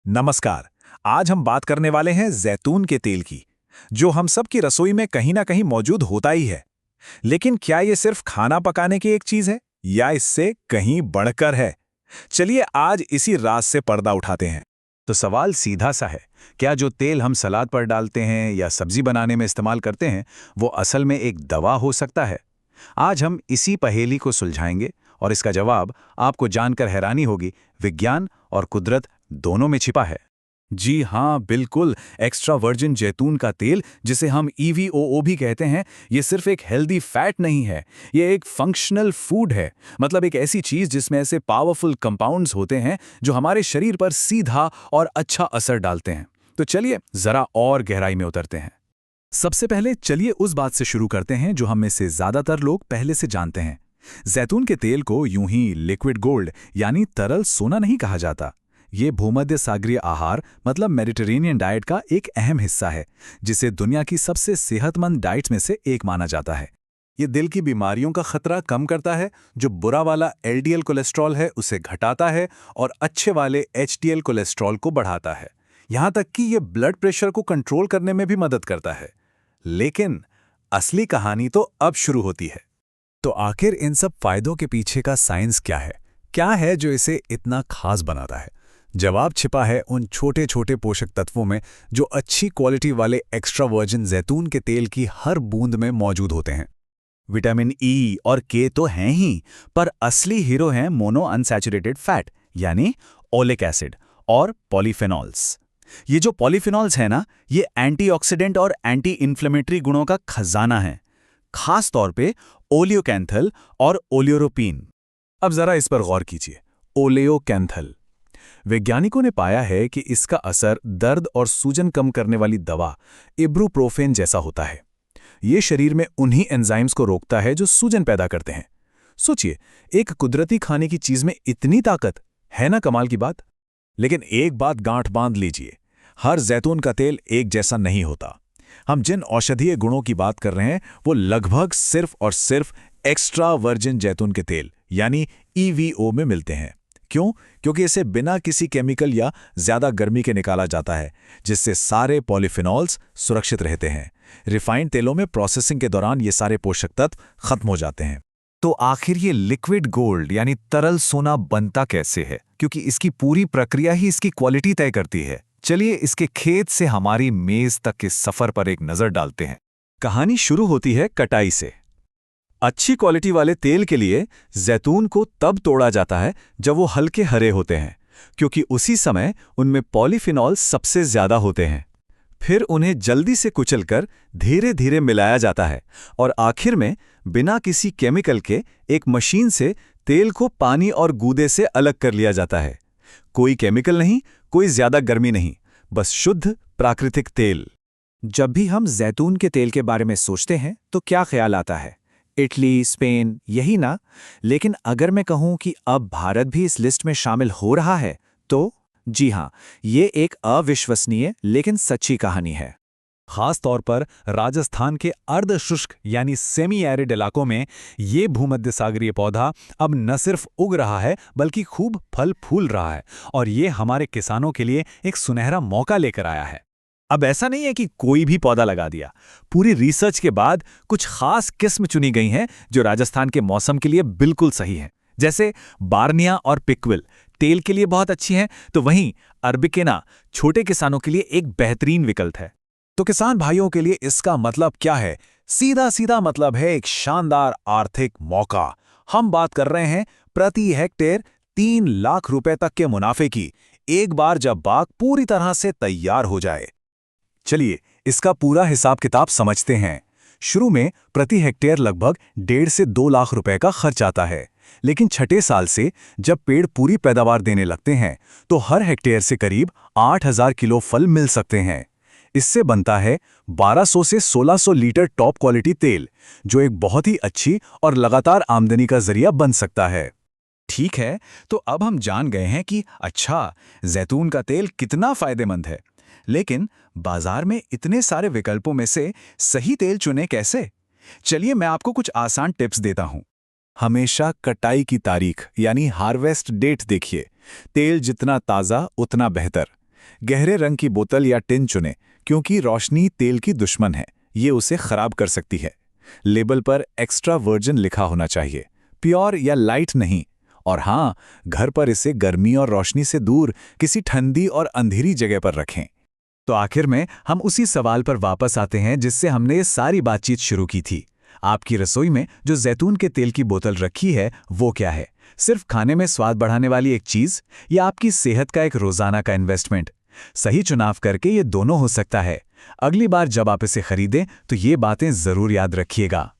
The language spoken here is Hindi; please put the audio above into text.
नमस्कार। आज हम बात करने वाले हैं जैतून के तेल की, जो हम सब की रसोई में कहीं ना कहीं मौजूद होता ही है। लेकिन क्या ये सिर्फ खाना पकाने की एक चीज है या इससे कहीं बढ़कर है? चलिए आज इसी राज से पर्दा उठाते हैं। तो सवाल सीधा सा है, क्या जो तेल हम सलाद पर डालते हैं या सब्जी बनाने में इस्तेमाल करते हैं, वो असल में एक दवा हो सकता है? आज हम इसी पहेली को सुलझाएंगे और इसका जवाब आपको जानकर हैरानी होगी, विज्ञान और कुदरत दोनों में छिपा है। जी हाँ, बिल्कुल। एक्स्ट्रा वर्जिन जैतून का तेल, जिसे हम EVOO भी कहते हैं, ये सिर्फ एक हेल्दी फैट नहीं है, ये एक फंक्शनल फूड है। मतलब एक ऐसी चीज जिसमें ऐसे पावरफुल कंपाउंड्स होते हैं जो हमारे शरीर पर सीधा और अच्छा असर डालते हैं। तो चलिए जरा और गहराई में उतरते हैं। सबसे पहले चलिए उस बात से शुरू करते हैं जो हम में से ज्यादातर लोग पहले से जानते हैं। जैतून के तेल को यूं ही लिक्विड गोल्ड यानी तरल सोना नहीं कहा जाता। ये भूमध्य सागरीय आहार मतलब मेडिटेरेनियन डाइट का एक अहम हिस्सा है, जिसे दुनिया की सबसे सेहतमंद डाइट्स में से एक माना जाता है। ये दिल की बीमारियों का खतरा कम करता है, जो बुरा वाला LDL कोलेस्ट्रॉल है उसे घटाता है और अच्छे वाले HDL कोलेस्ट्रॉल को बढ़ाता है। यहाँ तक कि ये ब्लड प्रेशर को कंट्रोल करने में भी मदद करता है। लेकिन असली कहानी तो अब शुरू होती है। तो आखिर इन सब फायदों के पीछे का साइंस क्या है? क्या है जो इसे इतना खास बनाता है? जवाब छिपा है उन छोटे छोटे पोषक तत्वों में जो अच्छी क्वालिटी वाले एक्स्ट्रा वर्जिन जैतून के तेल की हर बूंद में मौजूद होते हैं। विटामिन E और K तो हैं ही, पर असली हीरो हैं मोनो अनसैचुरेटेड फैट यानी ओलिक एसिड और पॉलीफेनॉल्स। ये जो पॉलीफेनॉल्स हैं ना, ये एंटीऑक्सीडेंट और एंटी इन्फ्लेमेटरी गुणों का खजाना है, खास तौर पे ओलियोकैंथल और ओलियोरोपीन। अब जरा इस पर गौर कीजिए। ओलियोकैंथल, वैज्ञानिकों ने पाया है कि इसका असर दर्द और सूजन कम करने वाली दवा इब्रुप्रोफेन जैसा होता है। ये शरीर में उन्हीं एंजाइम्स को रोकता है जो सूजन पैदा करते हैं। सोचिए, एक कुदरती खाने की चीज में इतनी ताकत है ना, कमाल की बात। लेकिन एक बात गांठ बांध लीजिए, हर जैतून का तेल एक जैसा नहीं होता। हम जिन औषधीय गुणों की बात कर रहे हैं वो लगभग सिर्फ और सिर्फ एक्स्ट्रा वर्जिन जैतून के तेल यानी EVO में मिलते हैं। क्यों? क्योंकि इसे बिना किसी केमिकल या ज्यादा गर्मी के निकाला जाता है, जिससे सारे पॉलीफिनॉल्स सुरक्षित रहते हैं। रिफाइंड तेलों में प्रोसेसिंग के दौरान ये सारे पोषक तत्व खत्म हो जाते हैं। तो आखिर ये लिक्विड गोल्ड यानी तरल सोना बनता कैसे है? क्योंकि इसकी पूरी प्रक्रिया ही इसकी क्वालिटी तय करती है। चलिए इसके खेत से हमारी मेज तक के सफर पर एक नजर डालते हैं। कहानी शुरू होती है कटाई से। अच्छी क्वालिटी वाले तेल के लिए जैतून को तब तोड़ा जाता है जब वो हल्के हरे होते हैं, क्योंकि उसी समय उनमें पॉलीफिनॉल सबसे ज्यादा होते हैं। फिर उन्हें जल्दी से कुचलकर धीरे धीरे मिलाया जाता है और आखिर में बिना किसी केमिकल के एक मशीन से तेल को पानी और गूदे से अलग कर लिया जाता है। कोई केमिकल नहीं, कोई ज्यादा गर्मी नहीं, बस शुद्ध प्राकृतिक तेल। जब भी हम जैतून के तेल के बारे में सोचते हैं तो क्या ख्याल आता है? इटली, स्पेन, यही ना? लेकिन अगर मैं कहूं कि अब भारत भी इस लिस्ट में शामिल हो रहा है, तो जी हां, ये एक अविश्वसनीय लेकिन सच्ची कहानी है। खास तौर पर राजस्थान के अर्ध शुष्क यानी सेमी एरिड इलाकों में ये भूमध्य सागरीय पौधा अब न सिर्फ उग रहा है बल्कि खूब फल फूल रहा है, और ये हमारे किसानों के लिए एक सुनहरा मौका लेकर आया है। अब ऐसा नहीं है कि कोई भी पौधा लगा दिया। पूरी रिसर्च के बाद कुछ खास किस्म चुनी गई हैं जो राजस्थान के मौसम के लिए बिल्कुल सही हैं। जैसे बार्निया और पिकविल तेल के लिए बहुत अच्छी हैं, तो वहीं अरबिकेना छोटे किसानों के लिए एक बेहतरीन विकल्प है। तो किसान भाइयों के लिए इसका मतलब क्या है? सीधा सीधा मतलब है एक शानदार आर्थिक मौका। हम बात कर रहे हैं प्रति हेक्टेयर 3 लाख रुपए तक के मुनाफे की, एक बार जब बाग पूरी तरह से तैयार हो जाए। चलिए इसका पूरा हिसाब किताब समझते हैं। शुरू में प्रति हेक्टेयर लगभग 1.5 से 2 लाख रुपए का खर्च आता है, लेकिन छठे साल से जब पेड़ पूरी पैदावार देने लगते हैं तो हर हेक्टेयर से करीब 8,000 किलो फल मिल सकते हैं। इससे बनता है 1200 से 1600 लीटर टॉप क्वालिटी तेल, जो एक बहुत ही अच्छी और लगातार आमदनी का जरिया बन सकता है। ठीक है, तो अब हम जान गए हैं कि अच्छा, जैतून का तेल कितना फायदेमंद है, लेकिन बाजार में इतने सारे विकल्पों में से सही तेल चुने कैसे? चलिए मैं आपको कुछ आसान टिप्स देता हूं। हमेशा कटाई की तारीख यानी हार्वेस्ट डेट देखिए। तेल जितना ताज़ा उतना बेहतर। गहरे रंग की बोतल या टिन चुनें, क्योंकि रोशनी तेल की दुश्मन है, ये उसे खराब कर सकती है। लेबल पर एक्स्ट्रा वर्जिन लिखा होना चाहिए, प्योर या लाइट नहीं। और हाँ, घर पर इसे गर्मी और रोशनी से दूर किसी ठंडी और अंधेरी जगह पर रखें। तो आखिर में हम उसी सवाल पर वापस आते हैं जिससे हमने ये सारी बातचीत शुरू की थी। आपकी रसोई में जो जैतून के तेल की बोतल रखी है वो क्या है? सिर्फ खाने में स्वाद बढ़ाने वाली एक चीज, या आपकी सेहत का एक रोजाना का इन्वेस्टमेंट? सही चुनाव करके ये दोनों हो सकता है। अगली बार जब आप इसे खरीदें तो ये बातें जरूर याद रखिएगा।